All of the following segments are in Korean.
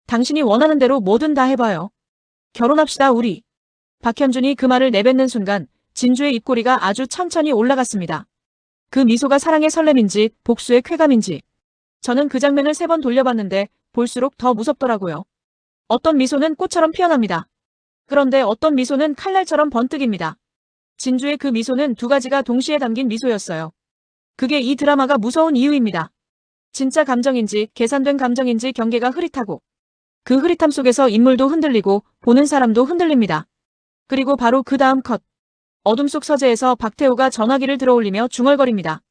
당신이 원하는 대로 뭐든 다 해봐요. 결혼합시다 우리. 박현준이 그 말을 내뱉는 순간 진주의 입꼬리가 아주 천천히 올라갔습니다. 그 미소가 사랑의 설렘인지 복수의 쾌감인지. 저는 그 장면을 3번 돌려봤는데 볼수록 더 무섭더라고요. 어떤 미소는 꽃처럼 피어납니다. 그런데 어떤 미소는 칼날처럼 번뜩입니다. 진주의 그 미소는 2가지가 동시에 담긴 미소였어요. 그게 이 드라마가 무서운 이유입니다. 진짜 감정인지 계산된 감정인지 경계가 흐릿하고 그 흐릿함 속에서 인물도 흔들리고 보는 사람도 흔들립니다. 그리고 바로 그 다음 컷. 어둠 속 서재에서 박태호가 전화기를 들어올리며 중얼거립니다.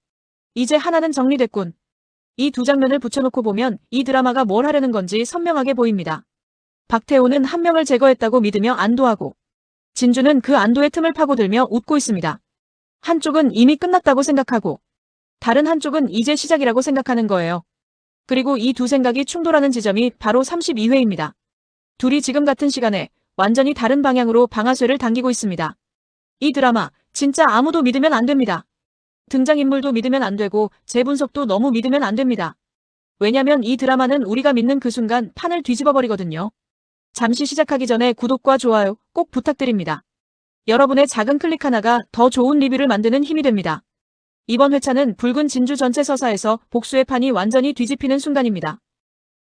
이제 하나는 정리됐군. 이 2장면을 붙여놓고 보면 이 드라마가 뭘 하려는 건지 선명하게 보입니다. 박태호는 한 명을 제거했다고 믿으며 안도하고 진주는 그 안도의 틈을 파고들며 웃고 있습니다. 한쪽은 이미 끝났다고 생각하고 다른 한쪽은 이제 시작이라고 생각하는 거예요. 그리고 이 2 생각이 충돌하는 지점이 바로 32회입니다. 둘이 지금 같은 시간에 완전히 다른 방향으로 방아쇠를 당기고 있습니다. 이 드라마 진짜 아무도 믿으면 안 됩니다. 등장인물도 믿으면 안 되고 제 분석도 너무 믿으면 안 됩니다. 왜냐면 이 드라마는 우리가 믿는 그 순간 판을 뒤집어 버리거든요. 잠시 시작하기 전에 구독과 좋아요 꼭 부탁드립니다. 여러분의 작은 클릭 하나가 더 좋은 리뷰를 만드는 힘이 됩니다. 이번 회차는 붉은 진주 전체 서사에서 복수의 판이 완전히 뒤집히는 순간입니다.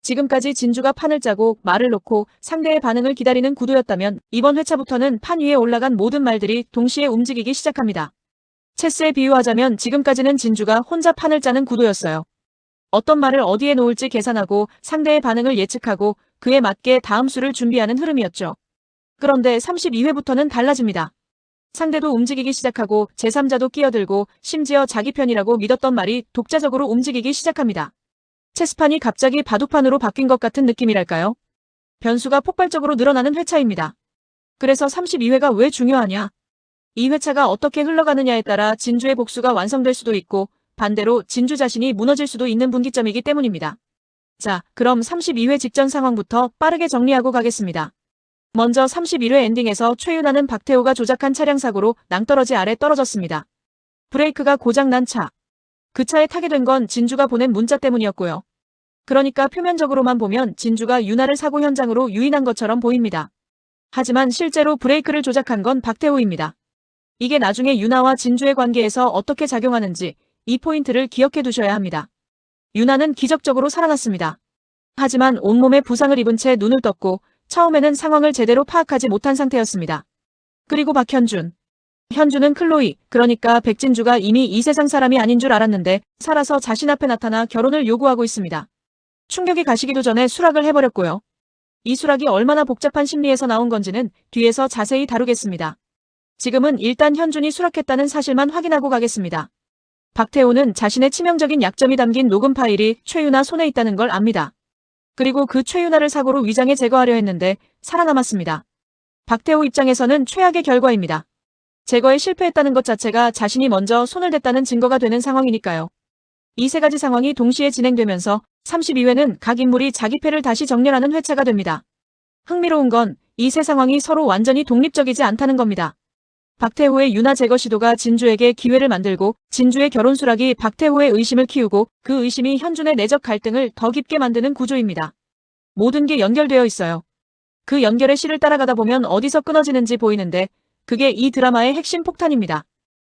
지금까지 진주가 판을 짜고 말을 놓고 상대의 반응을 기다리는 구도였다면 이번 회차부터는 판 위에 올라간 모든 말들이 동시에 움직이기 시작합니다. 체스에 비유하자면 지금까지는 진주가 혼자 판을 짜는 구도였어요. 어떤 말을 어디에 놓을지 계산하고 상대의 반응을 예측하고 그에 맞게 다음 수를 준비하는 흐름이었죠. 그런데 32회부터는 달라집니다. 상대도 움직이기 시작하고 제3자도 끼어들고 심지어 자기 편이라고 믿었던 말이 독자적으로 움직이기 시작합니다. 체스판이 갑자기 바둑판으로 바뀐 것 같은 느낌이랄까요? 변수가 폭발적으로 늘어나는 회차입니다. 그래서 32회가 왜 중요하냐? 이 회차가 어떻게 흘러가느냐에 따라 진주의 복수가 완성될 수도 있고 반대로 진주 자신이 무너질 수도 있는 분기점이기 때문입니다. 자, 그럼 32회 직전 상황부터 빠르게 정리하고 가겠습니다. 먼저 31회 엔딩에서 최윤아는 박태호가 조작한 차량 사고로 낭떠러지 아래 떨어졌습니다. 브레이크가 고장난 차. 그 차에 타게 된 건 진주가 보낸 문자 때문이었고요. 그러니까 표면적으로만 보면 진주가 윤아를 사고 현장으로 유인한 것처럼 보입니다. 하지만 실제로 브레이크를 조작한 건 박태호입니다. 이게 나중에 윤아와 진주의 관계에서 어떻게 작용하는지 이 포인트를 기억해 두셔야 합니다. 윤아는 기적적으로 살아났습니다. 하지만 온몸에 부상을 입은 채 눈을 떴고 처음에는 상황을 제대로 파악하지 못한 상태였습니다. 그리고 박현준. 현준은 클로이, 그러니까 백진주가 이미 이 세상 사람이 아닌 줄 알았는데 살아서 자신 앞에 나타나 결혼을 요구하고 있습니다. 충격이 가시기도 전에 수락을 해버렸고요. 이 수락이 얼마나 복잡한 심리에서 나온 건지는 뒤에서 자세히 다루겠습니다. 지금은 일단 현준이 수락했다는 사실만 확인하고 가겠습니다. 박태호는 자신의 치명적인 약점이 담긴 녹음 파일이 최윤아 손에 있다는 걸 압니다. 그리고 그 최윤아를 사고로 위장해 제거하려 했는데 살아남았습니다. 박태호 입장에서는 최악의 결과입니다. 제거에 실패했다는 것 자체가 자신이 먼저 손을 댔다는 증거가 되는 상황이니까요. 이 3가지 상황이 동시에 진행되면서 32회는 각 인물이 자기 패를 다시 정렬하는 회차가 됩니다. 흥미로운 건 이 3 상황이 서로 완전히 독립적이지 않다는 겁니다. 박태호의 윤아 제거 시도가 진주에게 기회를 만들고 진주의 결혼 수락이 박태호의 의심을 키우고 그 의심이 현준의 내적 갈등을 더 깊게 만드는 구조입니다. 모든 게 연결되어 있어요. 그 연결의 실을 따라가다 보면 어디서 끊어지는지 보이는데 그게 이 드라마의 핵심 폭탄입니다.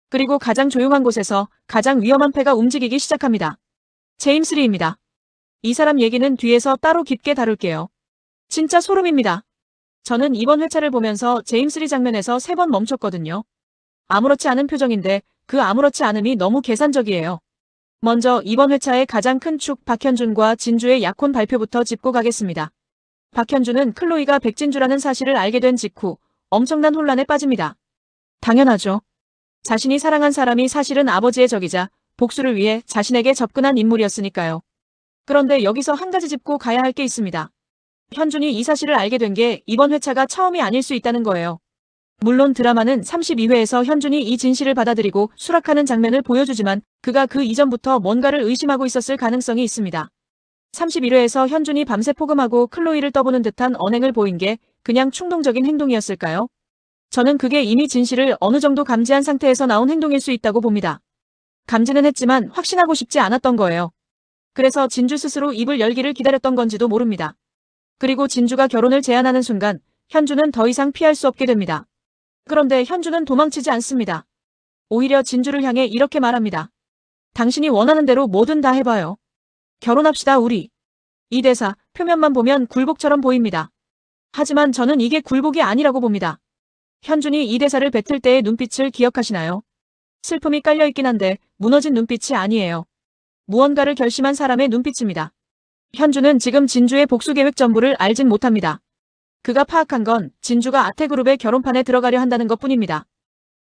그리고 가장 조용한 곳에서 가장 위험한 패가 움직이기 시작합니다. 제임스 리입니다. 이 사람 얘기는 뒤에서 따로 깊게 다룰게요. 진짜 소름입니다. 저는 이번 회차를 보면서 제임스 리 장면에서 3번 멈췄거든요. 아무렇지 않은 표정인데 그 아무렇지 않음이 너무 계산적이에요. 먼저 이번 회차의 가장 큰 축 박현준과 진주의 약혼 발표부터 짚고 가겠습니다. 박현준은 클로이가 백진주라는 사실을 알게 된 직후 엄청난 혼란에 빠집니다. 당연하죠. 자신이 사랑한 사람이 사실은 아버지의 적이자 복수를 위해 자신에게 접근한 인물이었으니까요. 그런데 여기서 한 가지 짚고 가야 할 게 있습니다. 현준이 이 사실을 알게 된 게 이번 회차가 처음이 아닐 수 있다는 거예요. 물론 드라마는 32회에서 현준이 이 진실을 받아들이고 수락하는 장면을 보여주지만 그가 그 이전부터 뭔가를 의심하고 있었을 가능성이 있습니다. 31회에서 현준이 밤새 포금하고 클로이를 떠보는 듯한 언행을 보인 게 그냥 충동적인 행동이었을까요? 저는 그게 이미 진실을 어느 정도 감지한 상태에서 나온 행동일 수 있다고 봅니다. 감지는 했지만 확신하고 싶지 않았던 거예요. 그래서 진주 스스로 입을 열기를 기다렸던 건지도 모릅니다. 그리고 진주가 결혼을 제안하는 순간 현주는 더 이상 피할 수 없게 됩니다. 그런데 현주는 도망치지 않습니다. 오히려 진주를 향해 이렇게 말합니다. 당신이 원하는 대로 뭐든 다 해봐요. 결혼합시다 우리. 이 대사 표면만 보면 굴복처럼 보입니다. 하지만 저는 이게 굴복이 아니라고 봅니다. 현준이 이 대사를 뱉을 때의 눈빛을 기억하시나요? 슬픔이 깔려있긴 한데 무너진 눈빛이 아니에요. 무언가를 결심한 사람의 눈빛입니다. 현주는 지금 진주의 복수 계획 전부를 알진 못합니다. 그가 파악한 건 진주가 아태그룹의 결혼판에 들어가려 한다는 것뿐입니다.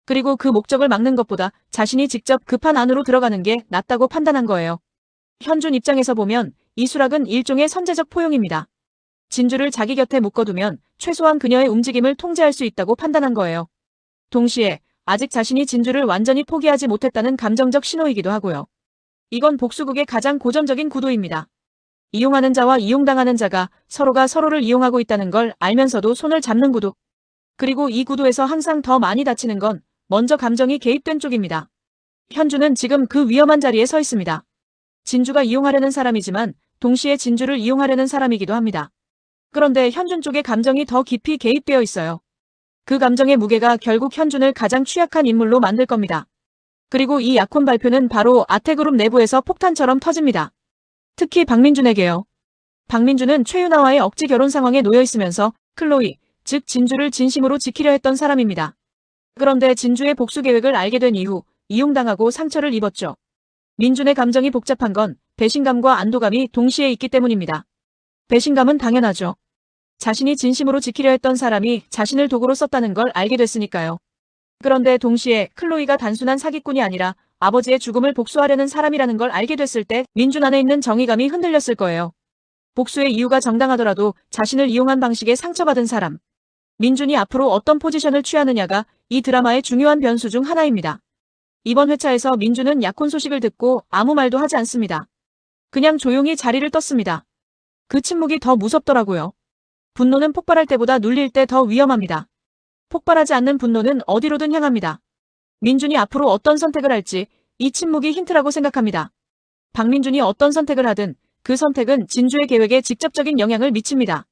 그리고 그 목적을 막는 것보다 자신이 직접 그 판 안으로 들어가는 게 낫다고 판단한 거예요. 현준 입장에서 보면 이 수락은 일종의 선제적 포용입니다. 진주를 자기 곁에 묶어두면 최소한 그녀의 움직임을 통제할 수 있다고 판단한 거예요. 동시에 아직 자신이 진주를 완전히 포기하지 못했다는 감정적 신호이기도 하고요. 이건 복수극의 가장 고전적인 구도입니다. 이용하는 자와 이용당하는 자가 서로가 서로를 이용하고 있다는 걸 알면서도 손을 잡는 구도. 그리고 이 구도에서 항상 더 많이 다치는 건 먼저 감정이 개입된 쪽입니다. 현주는 지금 그 위험한 자리에 서 있습니다. 진주가 이용하려는 사람이지만 동시에 진주를 이용하려는 사람이기도 합니다. 그런데 현준 쪽의 감정이 더 깊이 개입되어 있어요. 그 감정의 무게가 결국 현준을 가장 취약한 인물로 만들 겁니다. 그리고 이 약혼 발표는 바로 아태그룹 내부에서 폭탄처럼 터집니다. 특히 박민준에게요. 박민준은 최유나와의 억지 결혼 상황에 놓여 있으면서 클로이, 즉 진주를 진심으로 지키려 했던 사람입니다. 그런데 진주의 복수 계획을 알게 된 이후 이용당하고 상처를 입었죠. 민준의 감정이 복잡한 건 배신감과 안도감이 동시에 있기 때문입니다. 배신감은 당연하죠. 자신이 진심으로 지키려 했던 사람이 자신을 도구로 썼다는 걸 알게 됐으니까요. 그런데 동시에 클로이가 단순한 사기꾼이 아니라 아버지의 죽음을 복수하려는 사람이라는 걸 알게 됐을 때 민준 안에 있는 정의감이 흔들렸을 거예요. 복수의 이유가 정당하더라도 자신을 이용한 방식에 상처받은 사람. 민준이 앞으로 어떤 포지션을 취하느냐가 이 드라마의 중요한 변수 중 하나입니다. 이번 회차에서 민준은 약혼 소식을 듣고 아무 말도 하지 않습니다. 그냥 조용히 자리를 떴습니다. 그 침묵이 더 무섭더라고요. 분노는 폭발할 때보다 눌릴 때 더 위험합니다. 폭발하지 않는 분노는 어디로든 향합니다. 민준이 앞으로 어떤 선택을 할지 이 침묵이 힌트라고 생각합니다. 박민준이 어떤 선택을 하든 그 선택은 진주의 계획에 직접적인 영향을 미칩니다.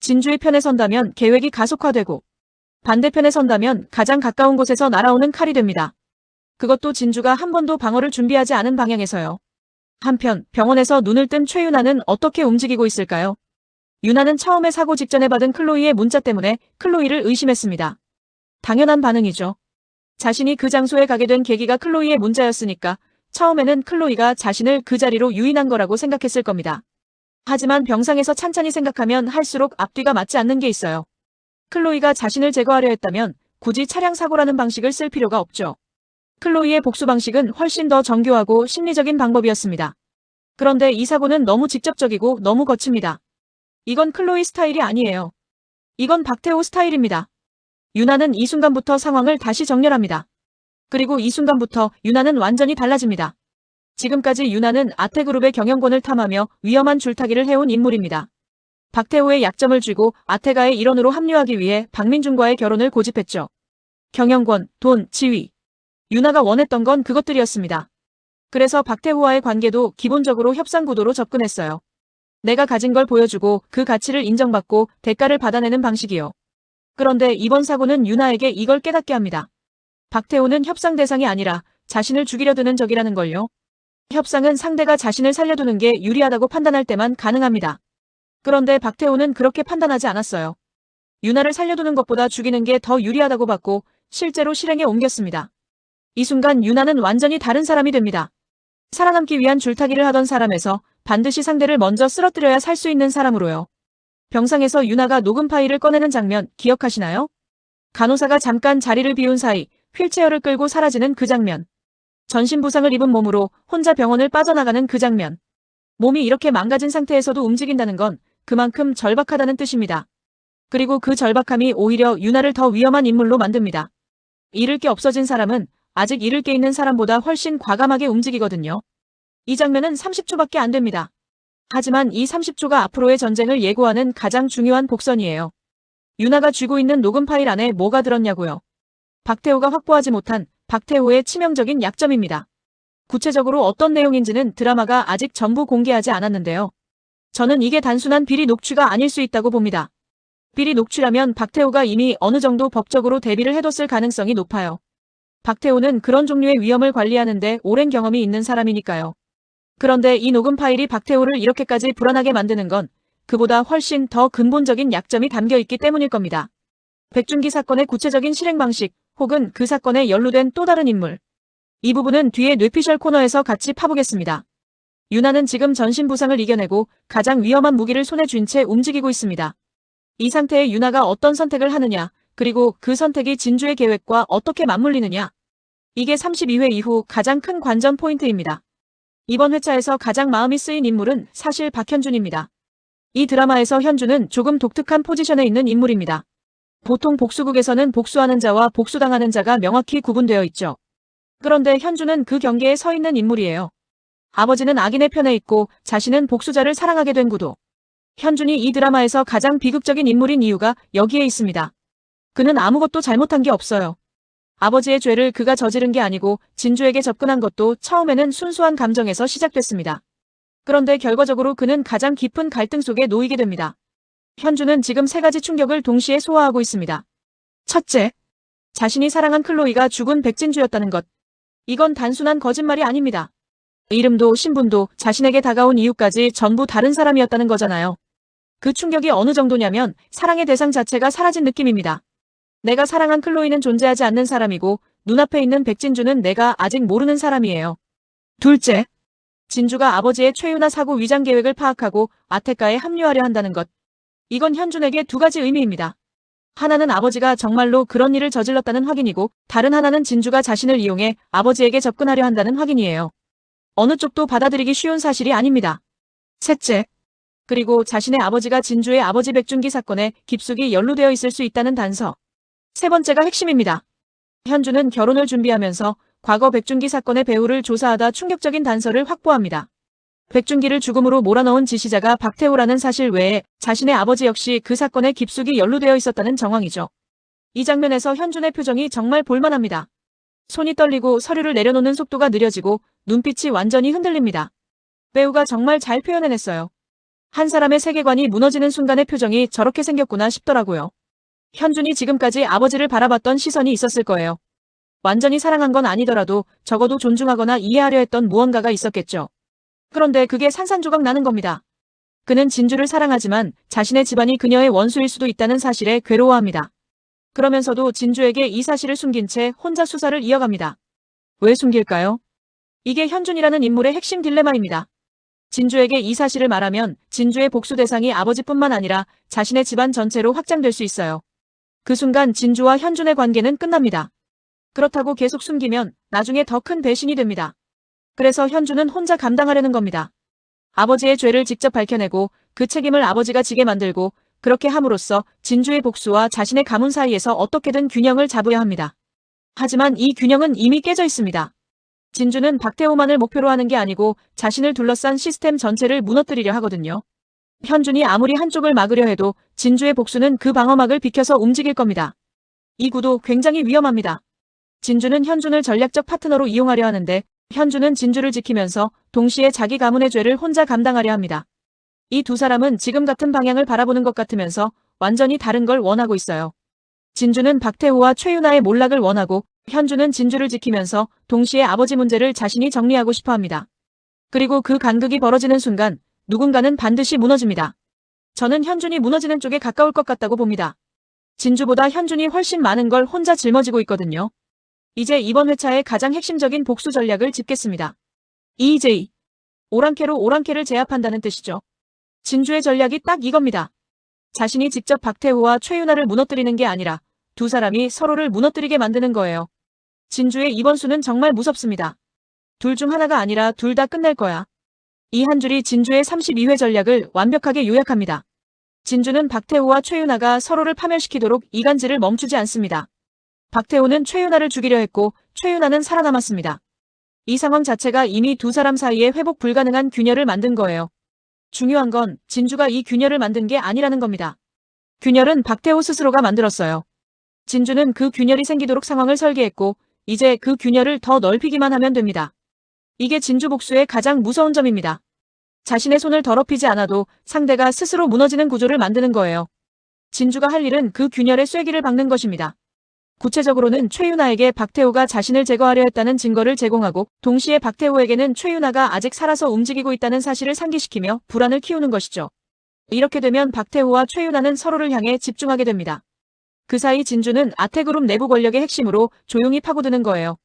진주의 편에 선다면 계획이 가속화되고 반대편에 선다면 가장 가까운 곳에서 날아오는 칼이 됩니다. 그것도 진주가 한 번도 방어를 준비하지 않은 방향에서요. 한편 병원에서 눈을 뜬 최유나는 어떻게 움직이고 있을까요? 유나는 처음에 사고 직전에 받은 클로이의 문자 때문에 클로이를 의심했습니다. 당연한 반응이죠. 자신이 그 장소에 가게 된 계기가 클로이의 문자였으니까 처음에는 클로이가 자신을 그 자리로 유인한 거라고 생각했을 겁니다. 하지만 병상에서 찬찬히 생각하면 할수록 앞뒤가 맞지 않는 게 있어요. 클로이가 자신을 제거하려 했다면 굳이 차량 사고라는 방식을 쓸 필요가 없죠. 클로이의 복수 방식은 훨씬 더 정교하고 심리적인 방법이었습니다. 그런데 이 사고는 너무 직접적이고 너무 거칩니다. 이건 클로이 스타일이 아니에요. 이건 박태호 스타일입니다. 유나는 이 순간부터 상황을 다시 정렬합니다. 그리고 이 순간부터 유나는 완전히 달라집니다. 지금까지 유나는 아태그룹의 경영권을 탐하며 위험한 줄타기를 해온 인물입니다. 박태호의 약점을 쥐고 아태가의 일원으로 합류하기 위해 박민준과의 결혼을 고집했죠. 경영권, 돈, 지위. 유나가 원했던 건 그것들이었습니다. 그래서 박태호와의 관계도 기본적으로 협상 구도로 접근했어요. 내가 가진 걸 보여주고 그 가치를 인정받고 대가를 받아내는 방식이요. 그런데 이번 사고는 유나에게 이걸 깨닫게 합니다. 박태호는 협상 대상이 아니라 자신을 죽이려 드는 적이라는 걸요. 협상은 상대가 자신을 살려두는 게 유리하다고 판단할 때만 가능합니다. 그런데 박태호는 그렇게 판단하지 않았어요. 유나를 살려두는 것보다 죽이는 게 더 유리하다고 봤고 실제로 실행에 옮겼습니다. 이 순간 유나는 완전히 다른 사람이 됩니다. 살아남기 위한 줄타기를 하던 사람에서 반드시 상대를 먼저 쓰러뜨려야 살 수 있는 사람으로요. 병상에서 유나가 녹음 파일을 꺼내는 장면 기억하시나요? 간호사가 잠깐 자리를 비운 사이 휠체어를 끌고 사라지는 그 장면. 전신 부상을 입은 몸으로 혼자 병원을 빠져나가는 그 장면. 몸이 이렇게 망가진 상태에서도 움직인다는 건 그만큼 절박하다는 뜻입니다. 그리고 그 절박함이 오히려 유나를 더 위험한 인물로 만듭니다. 잃을 게 없어진 사람은 아직 잃을 게 있는 사람보다 훨씬 과감하게 움직이거든요. 이 장면은 30초밖에 안 됩니다. 하지만 이 30초가 앞으로의 전쟁을 예고하는 가장 중요한 복선이에요. 유나가 쥐고 있는 녹음 파일 안에 뭐가 들었냐고요. 박태호가 확보하지 못한 박태호의 치명적인 약점입니다. 구체적으로 어떤 내용인지는 드라마가 아직 전부 공개하지 않았는데요. 저는 이게 단순한 비리 녹취가 아닐 수 있다고 봅니다. 비리 녹취라면 박태호가 이미 어느 정도 법적으로 대비를 해뒀을 가능성이 높아요. 박태호는 그런 종류의 위험을 관리하는데 오랜 경험이 있는 사람이니까요. 그런데 이 녹음 파일이 박태호를 이렇게까지 불안하게 만드는 건 그보다 훨씬 더 근본적인 약점이 담겨 있기 때문일 겁니다. 백준기 사건의 구체적인 실행 방식 혹은 그 사건에 연루된 또 다른 인물. 이 부분은 뒤에 뇌피셜 코너에서 같이 파보겠습니다. 유나는 지금 전신 부상을 이겨내고 가장 위험한 무기를 손에 쥔 채 움직이고 있습니다. 이 상태의 유나가 어떤 선택을 하느냐, 그리고 그 선택이 진주의 계획과 어떻게 맞물리느냐. 이게 32회 이후 가장 큰 관전 포인트입니다. 이번 회차에서 가장 마음이 쓰인 인물은 사실 박현준입니다. 이 드라마에서 현준은 조금 독특한 포지션에 있는 인물입니다. 보통 복수극에서는 복수하는 자와 복수당하는 자가 명확히 구분되어 있죠. 그런데 현준은 그 경계에 서 있는 인물이에요. 아버지는 악인의 편에 있고 자신은 복수자를 사랑하게 된 구도. 현준이 이 드라마에서 가장 비극적인 인물인 이유가 여기에 있습니다. 그는 아무것도 잘못한 게 없어요. 아버지의 죄를 그가 저지른 게 아니고 진주에게 접근한 것도 처음에는 순수한 감정에서 시작됐습니다. 그런데 결과적으로 그는 가장 깊은 갈등 속에 놓이게 됩니다. 현준은 지금 세 가지 충격을 동시에 소화하고 있습니다. 첫째, 자신이 사랑한 클로이가 죽은 백진주였다는 것. 이건 단순한 거짓말이 아닙니다. 이름도 신분도 자신에게 다가온 이유까지 전부 다른 사람이었다는 거잖아요. 그 충격이 어느 정도냐면 사랑의 대상 자체가 사라진 느낌입니다. 내가 사랑한 클로이는 존재하지 않는 사람이고 눈앞에 있는 백진주는 내가 아직 모르는 사람이에요. 둘째, 진주가 아버지의 최윤아 사고 위장 계획을 파악하고 아테카에 합류하려 한다는 것. 이건 현준에게 두 가지 의미입니다. 하나는 아버지가 정말로 그런 일을 저질렀다는 확인이고 다른 하나는 진주가 자신을 이용해 아버지에게 접근하려 한다는 확인이에요. 어느 쪽도 받아들이기 쉬운 사실이 아닙니다. 셋째, 그리고 자신의 아버지가 진주의 아버지 백준기 사건에 깊숙이 연루되어 있을 수 있다는 단서. 세 번째가 핵심입니다. 현준은 결혼을 준비하면서 과거 백준기 사건의 배후를 조사하다 충격적인 단서를 확보합니다. 백준기를 죽음으로 몰아넣은 지시자가 박태호라는 사실 외에 자신의 아버지 역시 그 사건에 깊숙이 연루되어 있었다는 정황이죠. 이 장면에서 현준의 표정이 정말 볼만합니다. 손이 떨리고 서류를 내려놓는 속도가 느려지고 눈빛이 완전히 흔들립니다. 배우가 정말 잘 표현해냈어요. 한 사람의 세계관이 무너지는 순간의 표정이 저렇게 생겼구나 싶더라고요. 현준이 지금까지 아버지를 바라봤던 시선이 있었을 거예요. 완전히 사랑한 건 아니더라도 적어도 존중하거나 이해하려 했던 무언가가 있었겠죠. 그런데 그게 산산조각 나는 겁니다. 그는 진주를 사랑하지만 자신의 집안이 그녀의 원수일 수도 있다는 사실에 괴로워합니다. 그러면서도 진주에게 이 사실을 숨긴 채 혼자 수사를 이어갑니다. 왜 숨길까요? 이게 현준이라는 인물의 핵심 딜레마입니다. 진주에게 이 사실을 말하면 진주의 복수 대상이 아버지뿐만 아니라 자신의 집안 전체로 확장될 수 있어요. 그 순간 진주와 현준의 관계는 끝납니다. 그렇다고 계속 숨기면 나중에 더 큰 배신이 됩니다. 그래서 현준은 혼자 감당하려는 겁니다. 아버지의 죄를 직접 밝혀내고 그 책임을 아버지가 지게 만들고 그렇게 함으로써 진주의 복수와 자신의 가문 사이에서 어떻게든 균형을 잡아야 합니다. 하지만 이 균형은 이미 깨져 있습니다. 진주는 박태호만을 목표로 하는 게 아니고 자신을 둘러싼 시스템 전체를 무너뜨리려 하거든요. 현준이 아무리 한쪽을 막으려 해도 진주의 복수는 그 방어막을 비켜서 움직일 겁니다. 이 구도 굉장히 위험합니다. 진주는 현준을 전략적 파트너로 이용하려 하는데 현준은 진주를 지키면서 동시에 자기 가문의 죄를 혼자 감당하려 합니다. 이 두 사람은 지금 같은 방향을 바라보는 것 같으면서 완전히 다른 걸 원하고 있어요. 진주는 박태호와 최윤아의 몰락을 원하고 현준은 진주를 지키면서 동시에 아버지 문제를 자신이 정리하고 싶어 합니다. 그리고 그 간극이 벌어지는 순간 누군가는 반드시 무너집니다. 저는 현준이 무너지는 쪽에 가까울 것 같다고 봅니다. 진주보다 현준이 훨씬 많은 걸 혼자 짊어지고 있거든요. 이제 이번 회차의 가장 핵심적인 복수 전략을 짚겠습니다. EJ. 오랑캐로 오랑캐를 제압한다는 뜻이죠. 진주의 전략이 딱 이겁니다. 자신이 직접 박태호와 최윤아를 무너뜨리는 게 아니라 두 사람이 서로를 무너뜨리게 만드는 거예요. 진주의 이번 수는 정말 무섭습니다. 둘 중 하나가 아니라 둘 다 끝낼 거야. 이 한 줄이 진주의 32회 전략을 완벽하게 요약합니다. 진주는 박태호와 최윤아가 서로를 파멸시키도록 이간질을 멈추지 않습니다. 박태호는 최윤아를 죽이려 했고 최윤아는 살아남았습니다. 이 상황 자체가 이미 두 사람 사이에 회복 불가능한 균열을 만든 거예요. 중요한 건 진주가 이 균열을 만든 게 아니라는 겁니다. 균열은 박태호 스스로가 만들었어요. 진주는 그 균열이 생기도록 상황을 설계했고 이제 그 균열을 더 넓히기만 하면 됩니다. 이게 진주 복수의 가장 무서운 점입니다. 자신의 손을 더럽히지 않아도 상대가 스스로 무너지는 구조를 만드는 거예요. 진주가 할 일은 그 균열의 쐐기를 박는 것입니다. 구체적으로는 최윤아에게 박태호가 자신을 제거하려 했다는 증거를 제공하고 동시에 박태호에게는 최윤아가 아직 살아서 움직이고 있다는 사실을 상기시키며 불안을 키우는 것이죠. 이렇게 되면 박태호와 최윤아는 서로를 향해 집중하게 됩니다. 그 사이 진주는 아태그룹 내부 권력의 핵심으로 조용히 파고드는 거예요.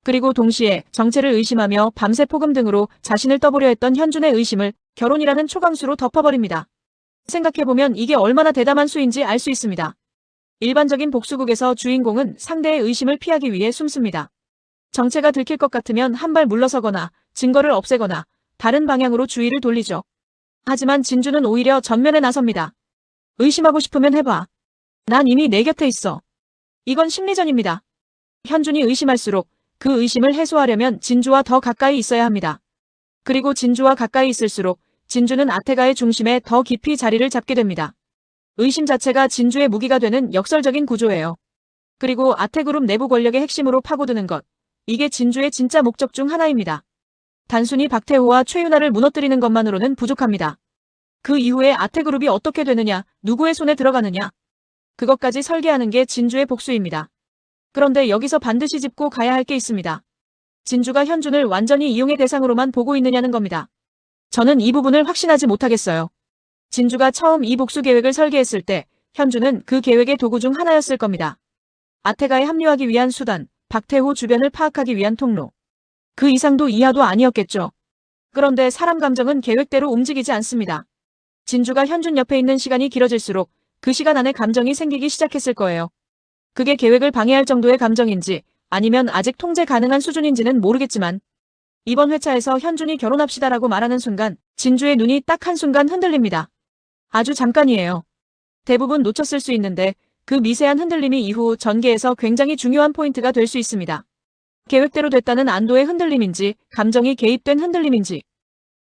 그리고 동시에 정체를 의심하며 밤새 폭음 등으로 자신을 떠보려 했던 현준의 의심을 결혼이라는 초강수로 덮어버립니다. 생각해보면 이게 얼마나 대담한 수인지 알 수 있습니다. 일반적인 복수극에서 주인공은 상대의 의심을 피하기 위해 숨습니다. 정체가 들킬 것 같으면 한 발 물러서거나 증거를 없애거나 다른 방향으로 주의를 돌리죠. 하지만 진주는 오히려 전면에 나섭니다. 의심하고 싶으면 해봐. 난 이미 내 곁에 있어. 이건 심리전입니다. 현준이 의심할수록 그 의심을 해소하려면 진주와 더 가까이 있어야 합니다. 그리고 진주와 가까이 있을수록 진주는 아테가의 중심에 더 깊이 자리를 잡게 됩니다. 의심 자체가 진주의 무기가 되는 역설적인 구조예요. 그리고 아테그룹 내부 권력의 핵심으로 파고드는 것. 이게 진주의 진짜 목적 중 하나입니다. 단순히 박태호와 최윤아를 무너뜨리는 것만으로는 부족합니다. 그 이후에 아테그룹이 어떻게 되느냐, 누구의 손에 들어가느냐. 그것까지 설계하는 게 진주의 복수입니다. 그런데 여기서 반드시 짚고 가야 할 게 있습니다. 진주가 현준을 완전히 이용의 대상으로만 보고 있느냐는 겁니다. 저는 이 부분을 확신하지 못하겠어요. 진주가 처음 이 복수 계획을 설계했을 때 현준은 그 계획의 도구 중 하나였을 겁니다. 아테가에 합류하기 위한 수단, 박태호 주변을 파악하기 위한 통로. 그 이상도 이하도 아니었겠죠. 그런데 사람 감정은 계획대로 움직이지 않습니다. 진주가 현준 옆에 있는 시간이 길어질수록 그 시간 안에 감정이 생기기 시작했을 거예요. 그게 계획을 방해할 정도의 감정인지 아니면 아직 통제 가능한 수준인지는 모르겠지만 이번 회차에서 현준이 결혼합시다라고 말하는 순간 진주의 눈이 딱 한순간 흔들립니다. 아주 잠깐이에요. 대부분 놓쳤을 수 있는데 그 미세한 흔들림이 이후 전개에서 굉장히 중요한 포인트가 될 수 있습니다. 계획대로 됐다는 안도의 흔들림인지 감정이 개입된 흔들림인지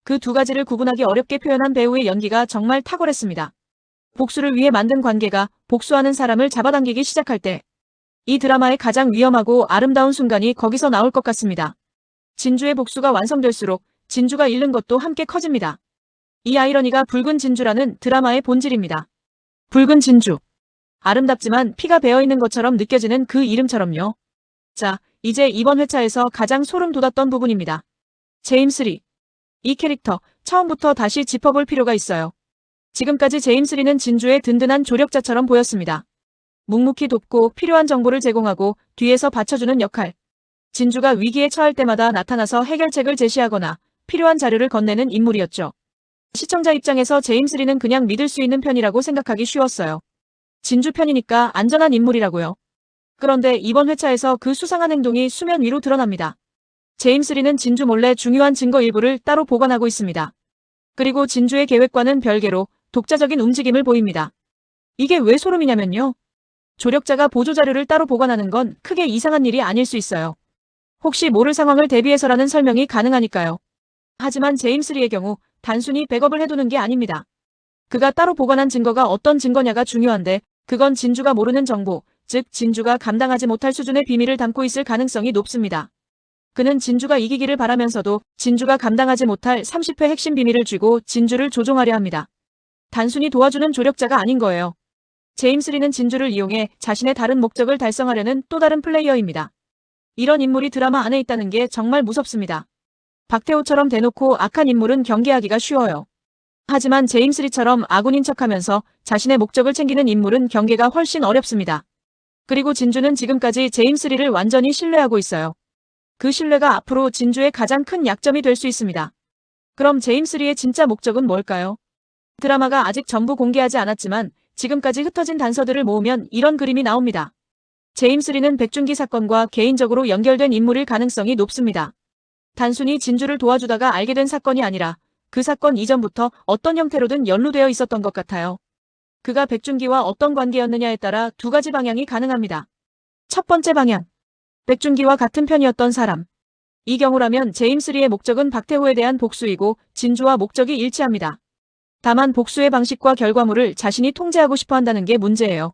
그 두 가지를 구분하기 어렵게 표현한 배우의 연기가 정말 탁월했습니다. 복수를 위해 만든 관계가 복수하는 사람을 잡아당기기 시작할 때 이 드라마의 가장 위험하고 아름다운 순간이 거기서 나올 것 같습니다. 진주의 복수가 완성될수록 진주가 잃는 것도 함께 커집니다. 이 아이러니가 붉은 진주라는 드라마의 본질입니다. 붉은 진주. 아름답지만 피가 배어있는 것처럼 느껴지는 그 이름처럼요. 자, 이제 이번 회차에서 가장 소름 돋았던 부분입니다. 제임스 리. 이 캐릭터 처음부터 다시 짚어볼 필요가 있어요. 지금까지 제임스 리는 진주의 든든한 조력자처럼 보였습니다. 묵묵히 돕고 필요한 정보를 제공하고 뒤에서 받쳐주는 역할. 진주가 위기에 처할 때마다 나타나서 해결책을 제시하거나 필요한 자료를 건네는 인물이었죠. 시청자 입장에서 제임스 리는 그냥 믿을 수 있는 편이라고 생각하기 쉬웠어요. 진주 편이니까 안전한 인물이라고요. 그런데 이번 회차에서 그 수상한 행동이 수면 위로 드러납니다. 제임스 리는 진주 몰래 중요한 증거 일부를 따로 보관하고 있습니다. 그리고 진주의 계획과는 별개로 독자적인 움직임을 보입니다. 이게 왜 소름이냐면요. 조력자가 보조자료를 따로 보관하는 건 크게 이상한 일이 아닐 수 있어요. 혹시 모를 상황을 대비해서라는 설명이 가능하니까요. 하지만 제임스 리의 경우 단순히 백업을 해두는 게 아닙니다. 그가 따로 보관한 증거가 어떤 증거냐가 중요한데 그건 진주가 모르는 정보, 즉 진주가 감당하지 못할 수준의 비밀을 담고 있을 가능성이 높습니다. 그는 진주가 이기기를 바라면서도 진주가 감당하지 못할 30회 핵심 비밀을 쥐고 진주를 조종하려 합니다. 단순히 도와주는 조력자가 아닌 거예요. 제임스 리는 진주를 이용해 자신의 다른 목적을 달성하려는 또 다른 플레이어입니다. 이런 인물이 드라마 안에 있다는 게 정말 무섭습니다. 박태호처럼 대놓고 악한 인물은 경계하기가 쉬워요. 하지만 제임스 리처럼 아군인 척하면서 자신의 목적을 챙기는 인물은 경계가 훨씬 어렵습니다. 그리고 진주는 지금까지 제임스 리를 완전히 신뢰하고 있어요. 그 신뢰가 앞으로 진주의 가장 큰 약점이 될 수 있습니다. 그럼 제임스 리의 진짜 목적은 뭘까요? 드라마가 아직 전부 공개하지 않았지만 지금까지 흩어진 단서들을 모으면 이런 그림이 나옵니다. 제임스 리는 백준기 사건과 개인적으로 연결된 인물일 가능성이 높습니다. 단순히 진주를 도와주다가 알게 된 사건이 아니라 그 사건 이전부터 어떤 형태로든 연루되어 있었던 것 같아요. 그가 백준기와 어떤 관계였느냐에 따라 두 가지 방향이 가능합니다. 첫 번째 방향. 백준기와 같은 편이었던 사람. 이 경우라면 제임스 리의 목적은 박태호에 대한 복수이고 진주와 목적이 일치합니다. 다만 복수의 방식과 결과물을 자신이 통제하고 싶어 한다는 게 문제예요.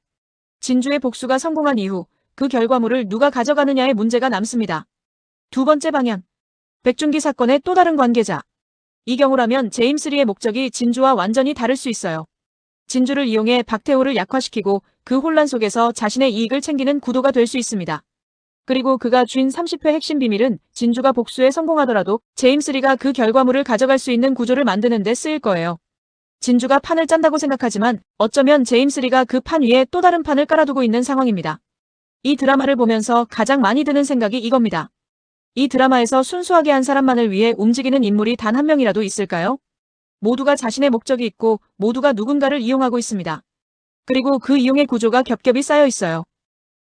진주의 복수가 성공한 이후 그 결과물을 누가 가져가느냐의 문제가 남습니다. 두 번째 방향. 백준기 사건의 또 다른 관계자. 이 경우라면 제임스 리의 목적이 진주와 완전히 다를 수 있어요. 진주를 이용해 박태호를 약화시키고 그 혼란 속에서 자신의 이익을 챙기는 구도가 될 수 있습니다. 그리고 그가 쥔 30회 핵심 비밀은 진주가 복수에 성공하더라도 제임스 리가 그 결과물을 가져갈 수 있는 구조를 만드는 데 쓰일 거예요. 진주가 판을 짠다고 생각하지만 어쩌면 제임스 리가 그 판 위에 또 다른 판을 깔아두고 있는 상황입니다. 이 드라마를 보면서 가장 많이 드는 생각이 이겁니다. 이 드라마에서 순수하게 한 사람만을 위해 움직이는 인물이 단 한 명이라도 있을까요? 모두가 자신의 목적이 있고 모두가 누군가를 이용하고 있습니다. 그리고 그 이용의 구조가 겹겹이 쌓여 있어요.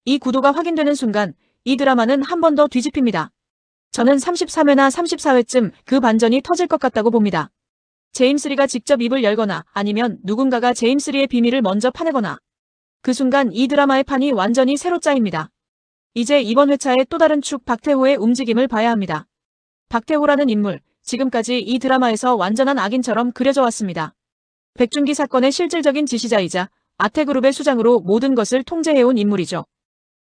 이 구도가 확인되는 순간 이 드라마는 한 번 더 뒤집힙니다. 저는 33회나 34회쯤 그 반전이 터질 것 같다고 봅니다. 제임스 리가 직접 입을 열거나 아니면 누군가가 제임스 리의 비밀을 먼저 파내거나 그 순간 이 드라마의 판이 완전히 새로 짜입니다. 이제 이번 회차의 또 다른 축 박태호의 움직임을 봐야 합니다. 박태호라는 인물, 지금까지 이 드라마에서 완전한 악인처럼 그려져 왔습니다. 백준기 사건의 실질적인 지시자이자 아태그룹의 수장으로 모든 것을 통제해온 인물이죠.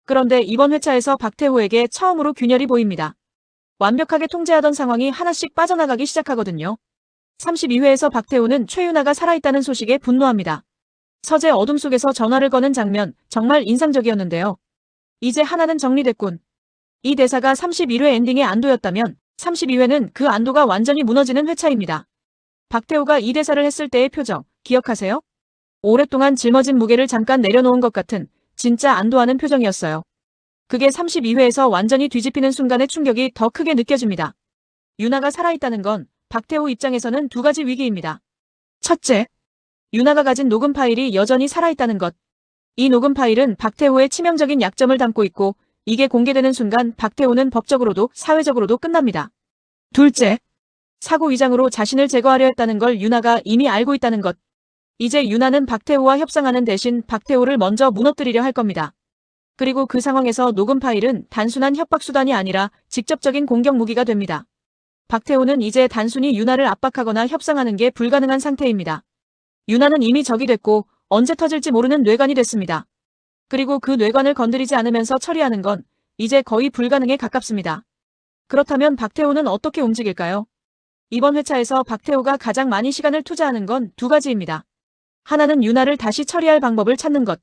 그런데 이번 회차에서 박태호에게 처음으로 균열이 보입니다. 완벽하게 통제하던 상황이 하나씩 빠져나가기 시작하거든요. 32회에서 박태호는 최윤아가 살아있다는 소식에 분노합니다. 서재 어둠 속에서 전화를 거는 장면, 정말 인상적이었는데요. 이제 하나는 정리됐군. 이 대사가 31회 엔딩의 안도였다면 32회는 그 안도가 완전히 무너지는 회차입니다. 박태호가 이 대사를 했을 때의 표정, 기억하세요? 오랫동안 짊어진 무게를 잠깐 내려놓은 것 같은 진짜 안도하는 표정이었어요. 그게 32회에서 완전히 뒤집히는 순간의 충격이 더 크게 느껴집니다. 윤아가 살아있다는 건 박태호 입장에서는 두 가지 위기입니다. 첫째, 윤아가 가진 녹음 파일이 여전히 살아있다는 것. 이 녹음 파일은 박태호의 치명적인 약점을 담고 있고 이게 공개되는 순간 박태호는 법적으로도 사회적으로도 끝납니다. 둘째, 사고 위장으로 자신을 제거하려 했다는 걸 윤아가 이미 알고 있다는 것. 이제 윤아는 박태호와 협상하는 대신 박태호를 먼저 무너뜨리려 할 겁니다. 그리고 그 상황에서 녹음 파일은 단순한 협박 수단이 아니라 직접적인 공격 무기가 됩니다. 박태호는 이제 단순히 윤아를 압박하거나 협상하는 게 불가능한 상태입니다. 윤아는 이미 적이 됐고 언제 터질지 모르는 뇌관이 됐습니다. 그리고 그 뇌관을 건드리지 않으면서 처리하는 건 이제 거의 불가능에 가깝습니다. 그렇다면 박태호는 어떻게 움직일까요? 이번 회차에서 박태호가 가장 많이 시간을 투자하는 건 두 가지입니다. 하나는 윤아를 다시 처리할 방법을 찾는 것.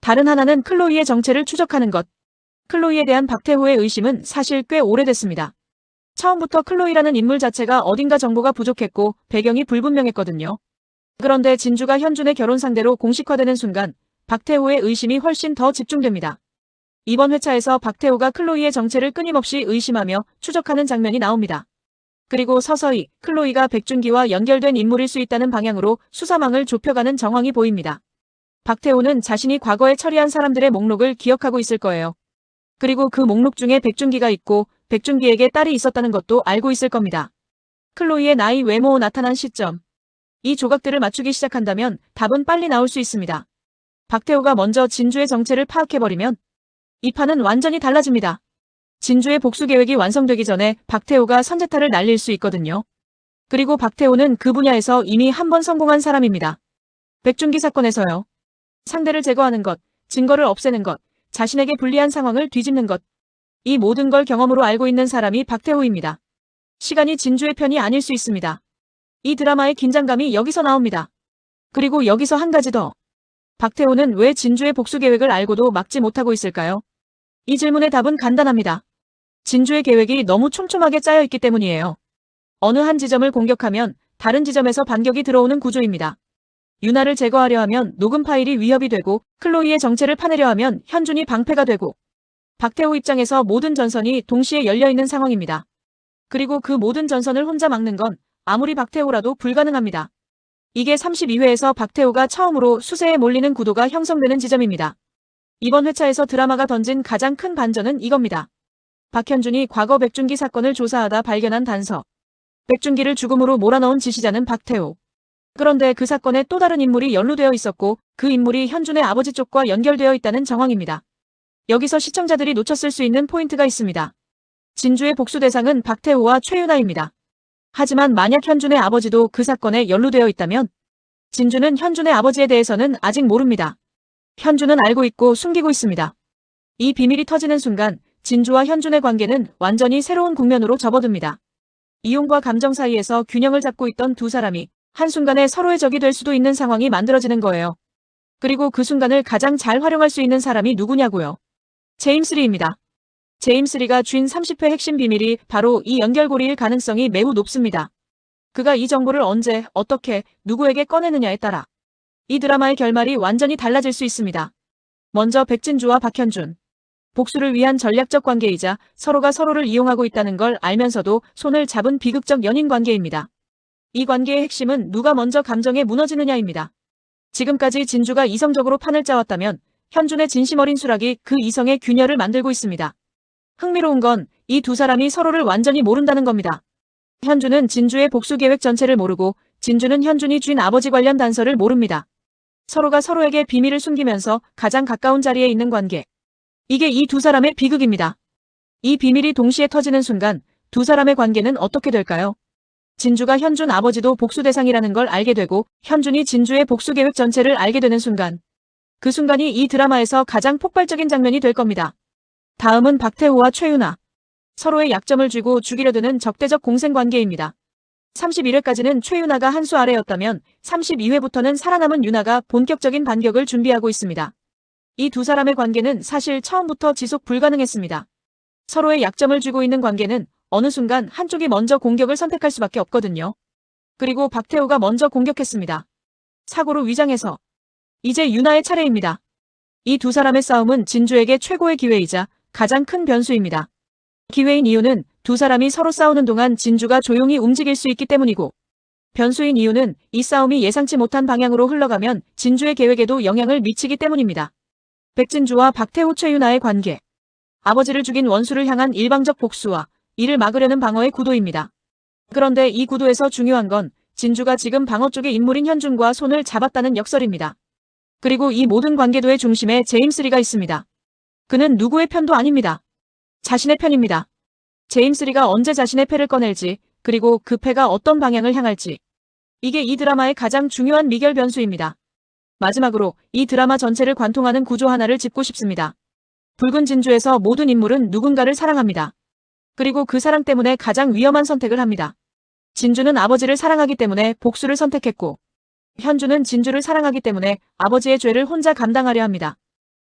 다른 하나는 클로이의 정체를 추적하는 것. 클로이에 대한 박태호의 의심은 사실 꽤 오래됐습니다. 처음부터 클로이라는 인물 자체가 어딘가 정보가 부족했고 배경이 불분명했거든요. 그런데 진주가 현준의 결혼 상대로 공식화되는 순간 박태호의 의심이 훨씬 더 집중됩니다. 이번 회차에서 박태호가 클로이의 정체를 끊임없이 의심하며 추적하는 장면이 나옵니다. 그리고 서서히 클로이가 백준기와 연결된 인물일 수 있다는 방향으로 수사망을 좁혀가는 정황이 보입니다. 박태호는 자신이 과거에 처리한 사람들의 목록을 기억하고 있을 거예요. 그리고 그 목록 중에 백준기가 있고 백준기에게 딸이 있었다는 것도 알고 있을 겁니다. 클로이의 나이, 외모, 나타난 시점. 이 조각들을 맞추기 시작한다면 답은 빨리 나올 수 있습니다. 박태호가 먼저 진주의 정체를 파악해버리면 이 판은 완전히 달라집니다. 진주의 복수 계획이 완성되기 전에 박태호가 선제타를 날릴 수 있거든요. 그리고 박태호는 그 분야에서 이미 한 번 성공한 사람입니다. 백준기 사건에서요. 상대를 제거하는 것, 증거를 없애는 것, 자신에게 불리한 상황을 뒤집는 것. 이 모든 걸 경험으로 알고 있는 사람이 박태호입니다. 시간이 진주의 편이 아닐 수 있습니다. 이 드라마의 긴장감이 여기서 나옵니다. 그리고 여기서 한 가지 더. 박태호는 왜 진주의 복수 계획을 알고도 막지 못하고 있을까요? 이 질문의 답은 간단합니다. 진주의 계획이 너무 촘촘하게 짜여 있기 때문이에요. 어느 한 지점을 공격하면 다른 지점에서 반격이 들어오는 구조입니다. 윤아를 제거하려 하면 녹음 파일이 위협이 되고 클로이의 정체를 파내려 하면 현준이 방패가 되고 박태호 입장에서 모든 전선이 동시에 열려있는 상황입니다. 그리고 그 모든 전선을 혼자 막는 건 아무리 박태호라도 불가능합니다. 이게 32회에서 박태호가 처음으로 수세에 몰리는 구도가 형성되는 지점입니다. 이번 회차에서 드라마가 던진 가장 큰 반전은 이겁니다. 박현준이 과거 백준기 사건을 조사하다 발견한 단서. 백준기를 죽음으로 몰아넣은 지시자는 박태호. 그런데 그 사건에 또 다른 인물이 연루되어 있었고 그 인물이 현준의 아버지 쪽과 연결되어 있다는 정황입니다. 여기서 시청자들이 놓쳤을 수 있는 포인트가 있습니다. 진주의 복수 대상은 박태호와 최윤아입니다. 하지만 만약 현준의 아버지도 그 사건에 연루되어 있다면 진주는 현준의 아버지에 대해서는 아직 모릅니다. 현준은 알고 있고 숨기고 있습니다. 이 비밀이 터지는 순간 진주와 현준의 관계는 완전히 새로운 국면으로 접어듭니다. 이용과 감정 사이에서 균형을 잡고 있던 두 사람이 한순간에 서로의 적이 될 수도 있는 상황이 만들어지는 거예요. 그리고 그 순간을 가장 잘 활용할 수 있는 사람이 누구냐고요. 제임스 리입니다. 제임스 리가 쥔 30회 핵심 비밀이 바로 이 연결고리일 가능성이 매우 높습니다. 그가 이 정보를 언제, 어떻게, 누구에게 꺼내느냐에 따라 이 드라마의 결말이 완전히 달라질 수 있습니다. 먼저 백진주와 박현준. 복수를 위한 전략적 관계이자 서로가 서로를 이용하고 있다는 걸 알면서도 손을 잡은 비극적 연인 관계입니다. 이 관계의 핵심은 누가 먼저 감정에 무너지느냐입니다. 지금까지 진주가 이성적으로 판을 짜왔다면 현준의 진심 어린 수락이 그 이성의 균열을 만들고 있습니다. 흥미로운 건 이 두 사람이 서로를 완전히 모른다는 겁니다. 현준은 진주의 복수 계획 전체를 모르고 진주는 현준이 쥔 아버지 관련 단서를 모릅니다. 서로가 서로에게 비밀을 숨기면서 가장 가까운 자리에 있는 관계. 이게 이 두 사람의 비극입니다. 이 비밀이 동시에 터지는 순간 두 사람의 관계는 어떻게 될까요? 진주가 현준 아버지도 복수 대상이라는 걸 알게 되고 현준이 진주의 복수 계획 전체를 알게 되는 순간. 그 순간이 이 드라마에서 가장 폭발적인 장면이 될 겁니다. 다음은 박태호와 최윤아. 서로의 약점을 쥐고 죽이려 드는 적대적 공생관계입니다. 31회까지는 최윤아가 한 수 아래였다면 32회부터는 살아남은 윤아가 본격적인 반격을 준비하고 있습니다. 이 두 사람의 관계는 사실 처음부터 지속 불가능했습니다. 서로의 약점을 쥐고 있는 관계는 어느 순간 한쪽이 먼저 공격을 선택할 수밖에 없거든요. 그리고 박태호가 먼저 공격했습니다. 사고로 위장해서. 이제 윤아의 차례입니다. 이 두 사람의 싸움은 진주에게 최고의 기회이자 가장 큰 변수입니다. 기회인 이유는 두 사람이 서로 싸우는 동안 진주가 조용히 움직일 수 있기 때문이고, 변수인 이유는 이 싸움이 예상치 못한 방향으로 흘러가면 진주의 계획에도 영향을 미치기 때문입니다. 백진주와 박태호 최윤아의 관계. 아버지를 죽인 원수를 향한 일방적 복수와 이를 막으려는 방어의 구도입니다. 그런데 이 구도에서 중요한 건 진주가 지금 방어 쪽의 인물인 현준과 손을 잡았다는 역설입니다. 그리고 이 모든 관계도의 중심에 제임스 리가 있습니다. 그는 누구의 편도 아닙니다. 자신의 편입니다. 제임스 리가 언제 자신의 패를 꺼낼지, 그리고 그 패가 어떤 방향을 향할지. 이게 이 드라마의 가장 중요한 미결 변수입니다. 마지막으로 이 드라마 전체를 관통하는 구조 하나를 짚고 싶습니다. 붉은 진주에서 모든 인물은 누군가를 사랑합니다. 그리고 그 사랑 때문에 가장 위험한 선택을 합니다. 진주는 아버지를 사랑하기 때문에 복수를 선택했고, 현주는 진주를 사랑하기 때문에 아버지의 죄를 혼자 감당하려 합니다.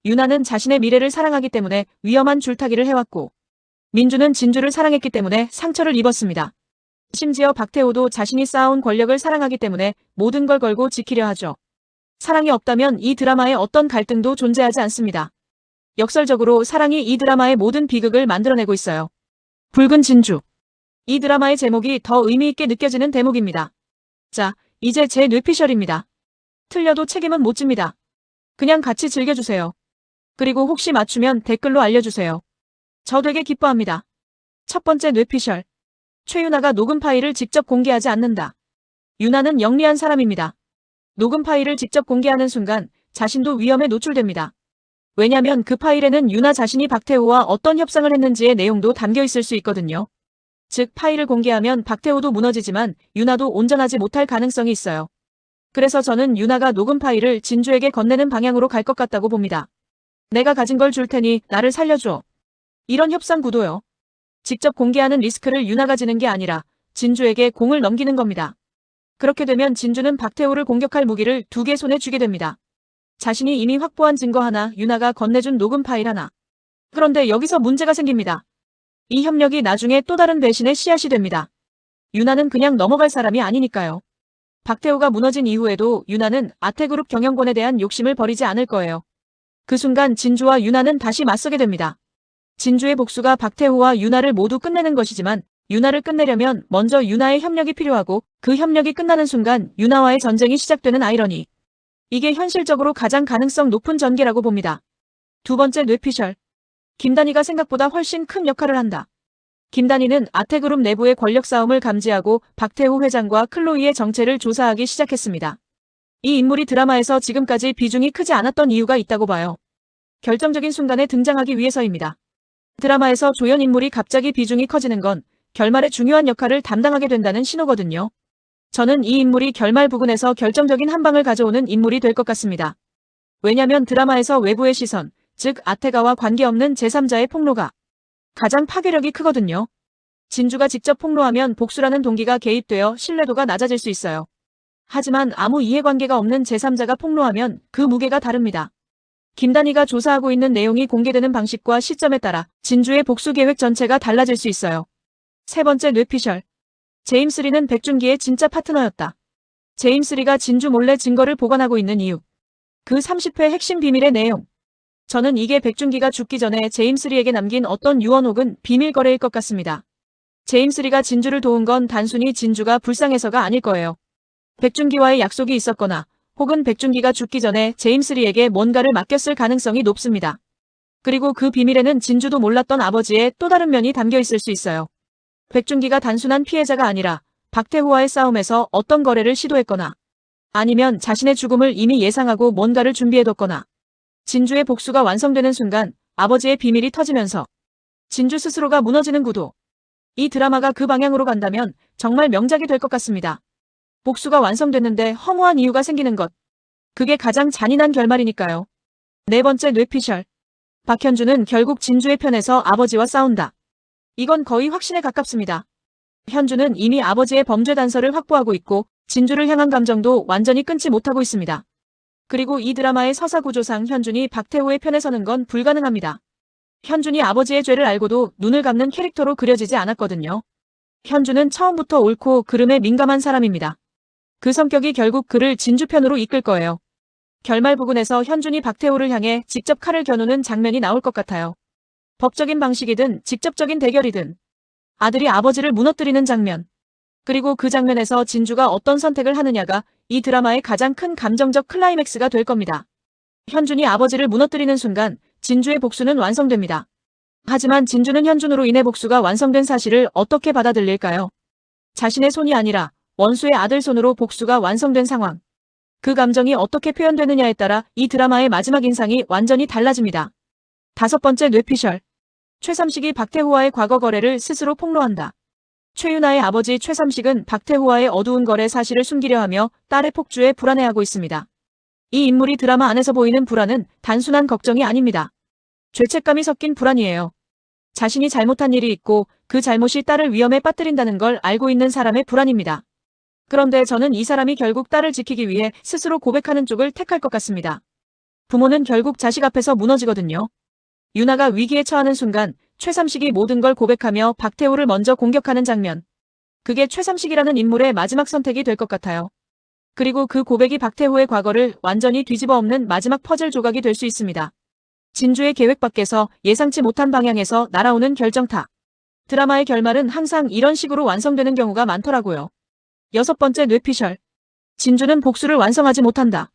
윤아는 자신의 미래를 사랑하기 때문에 위험한 줄타기를 해왔고, 민주는 진주를 사랑했기 때문에 상처를 입었습니다. 심지어 박태호도 자신이 쌓아온 권력을 사랑하기 때문에 모든 걸 걸고 지키려 하죠. 사랑이 없다면 이 드라마에 어떤 갈등도 존재하지 않습니다. 역설적으로 사랑이 이 드라마의 모든 비극을 만들어내고 있어요. 붉은 진주. 이 드라마의 제목이 더 의미있게 느껴지는 대목입니다. 자, 이제 제 뇌피셜입니다. 틀려도 책임은 못 집니다. 그냥 같이 즐겨주세요. 그리고 혹시 맞추면 댓글로 알려주세요. 저 되게 기뻐합니다. 첫 번째 뇌피셜. 최윤아가 녹음 파일을 직접 공개하지 않는다. 윤아는 영리한 사람입니다. 녹음 파일을 직접 공개하는 순간 자신도 위험에 노출됩니다. 왜냐면 그 파일에는 윤아 자신이 박태호와 어떤 협상을 했는지의 내용도 담겨 있을 수 있거든요. 즉 파일을 공개하면 박태호도 무너지지만 윤아도 온전하지 못할 가능성이 있어요. 그래서 저는 윤아가 녹음 파일을 진주에게 건네는 방향으로 갈 것 같다고 봅니다. 내가 가진 걸 줄 테니 나를 살려줘. 이런 협상 구도요. 직접 공개하는 리스크를 윤아가 지는 게 아니라 진주에게 공을 넘기는 겁니다. 그렇게 되면 진주는 박태호를 공격할 무기를 두 개 손에 쥐게 됩니다. 자신이 이미 확보한 증거 하나, 윤아가 건네준 녹음 파일 하나. 그런데 여기서 문제가 생깁니다. 이 협력이 나중에 또 다른 배신의 씨앗이 됩니다. 윤아는 그냥 넘어갈 사람이 아니니까요. 박태호가 무너진 이후에도 윤아는 아태그룹 경영권에 대한 욕심을 버리지 않을 거예요. 그 순간 진주와 윤아는 다시 맞서게 됩니다. 진주의 복수가 박태호와 윤아를 모두 끝내는 것이지만 윤아를 끝내려면 먼저 윤아의 협력이 필요하고 그 협력이 끝나는 순간 윤아와의 전쟁이 시작되는 아이러니. 이게 현실적으로 가장 가능성 높은 전개라고 봅니다. 두 번째 뇌피셜. 김단희가 생각보다 훨씬 큰 역할을 한다. 김단희는 아태그룹 내부의 권력 싸움을 감지하고 박태호 회장과 클로이의 정체를 조사하기 시작했습니다. 이 인물이 드라마에서 지금까지 비중이 크지 않았던 이유가 있다고 봐요. 결정적인 순간에 등장하기 위해서입니다. 드라마에서 조연 인물이 갑자기 비중이 커지는 건 결말에 중요한 역할을 담당하게 된다는 신호거든요. 저는 이 인물이 결말 부근에서 결정적인 한 방을 가져오는 인물이 될 것 같습니다. 왜냐면 드라마에서 외부의 시선, 즉 아태가와 관계없는 제3자의 폭로가 가장 파괴력이 크거든요. 진주가 직접 폭로하면 복수라는 동기가 개입되어 신뢰도가 낮아질 수 있어요. 하지만 아무 이해관계가 없는 제3자가 폭로하면 그 무게가 다릅니다. 김단희가 조사하고 있는 내용이 공개되는 방식과 시점에 따라 진주의 복수 계획 전체가 달라질 수 있어요. 세 번째 뇌피셜. 제임스 리는 백준기의 진짜 파트너였다. 제임스 리가 진주 몰래 증거를 보관하고 있는 이유. 그 30회 핵심 비밀의 내용. 저는 이게 백준기가 죽기 전에 제임스 리에게 남긴 어떤 유언 혹은 비밀 거래일 것 같습니다. 제임스 리가 진주를 도운 건 단순히 진주가 불쌍해서가 아닐 거예요. 백준기와의 약속이 있었거나 혹은 백준기가 죽기 전에 제임스 리에게 뭔가를 맡겼을 가능성이 높습니다. 그리고 그 비밀에는 진주도 몰랐던 아버지의 또 다른 면이 담겨 있을 수 있어요. 백준기가 단순한 피해자가 아니라 박태호와의 싸움에서 어떤 거래를 시도했거나 아니면 자신의 죽음을 이미 예상하고 뭔가를 준비해뒀거나 진주의 복수가 완성되는 순간 아버지의 비밀이 터지면서 진주 스스로가 무너지는 구도. 이 드라마가 그 방향으로 간다면 정말 명작이 될 것 같습니다. 복수가 완성됐는데 허무한 이유가 생기는 것. 그게 가장 잔인한 결말이니까요. 네 번째 뇌피셜. 박현주는 결국 진주의 편에서 아버지와 싸운다. 이건 거의 확신에 가깝습니다. 현주는 이미 아버지의 범죄 단서를 확보하고 있고 진주를 향한 감정도 완전히 끊지 못하고 있습니다. 그리고 이 드라마의 서사 구조상 현준이 박태호의 편에 서는 건 불가능합니다. 현준이 아버지의 죄를 알고도 눈을 감는 캐릭터로 그려지지 않았거든요. 현주는 처음부터 옳고 그름에 민감한 사람입니다. 그 성격이 결국 그를 진주 편으로 이끌 거예요. 결말 부분에서 현준이 박태호를 향해 직접 칼을 겨누는 장면이 나올 것 같아요. 법적인 방식이든 직접적인 대결이든 아들이 아버지를 무너뜨리는 장면. 그리고 그 장면에서 진주가 어떤 선택을 하느냐가 이 드라마의 가장 큰 감정적 클라이맥스가 될 겁니다. 현준이 아버지를 무너뜨리는 순간 진주의 복수는 완성됩니다. 하지만 진주는 현준으로 인해 복수가 완성된 사실을 어떻게 받아들일까요? 자신의 손이 아니라 원수의 아들 손으로 복수가 완성된 상황. 그 감정이 어떻게 표현되느냐에 따라 이 드라마의 마지막 인상이 완전히 달라집니다. 다섯 번째 뇌피셜. 최삼식이 박태호와의 과거 거래를 스스로 폭로한다. 최윤아의 아버지 최삼식은 박태호와의 어두운 거래 사실을 숨기려 하며 딸의 폭주에 불안해하고 있습니다. 이 인물이 드라마 안에서 보이는 불안은 단순한 걱정이 아닙니다. 죄책감이 섞인 불안이에요. 자신이 잘못한 일이 있고 그 잘못이 딸을 위험에 빠뜨린다는 걸 알고 있는 사람의 불안입니다. 그런데 저는 이 사람이 결국 딸을 지키기 위해 스스로 고백하는 쪽을 택할 것 같습니다. 부모는 결국 자식 앞에서 무너지거든요. 윤아가 위기에 처하는 순간 최삼식이 모든 걸 고백하며 박태호를 먼저 공격하는 장면. 그게 최삼식이라는 인물의 마지막 선택이 될 것 같아요. 그리고 그 고백이 박태호의 과거를 완전히 뒤집어 엎는 마지막 퍼즐 조각이 될 수 있습니다. 진주의 계획 밖에서 예상치 못한 방향에서 날아오는 결정타. 드라마의 결말은 항상 이런 식으로 완성되는 경우가 많더라고요. 여섯 번째 뇌피셜. 진주는 복수를 완성하지 못한다.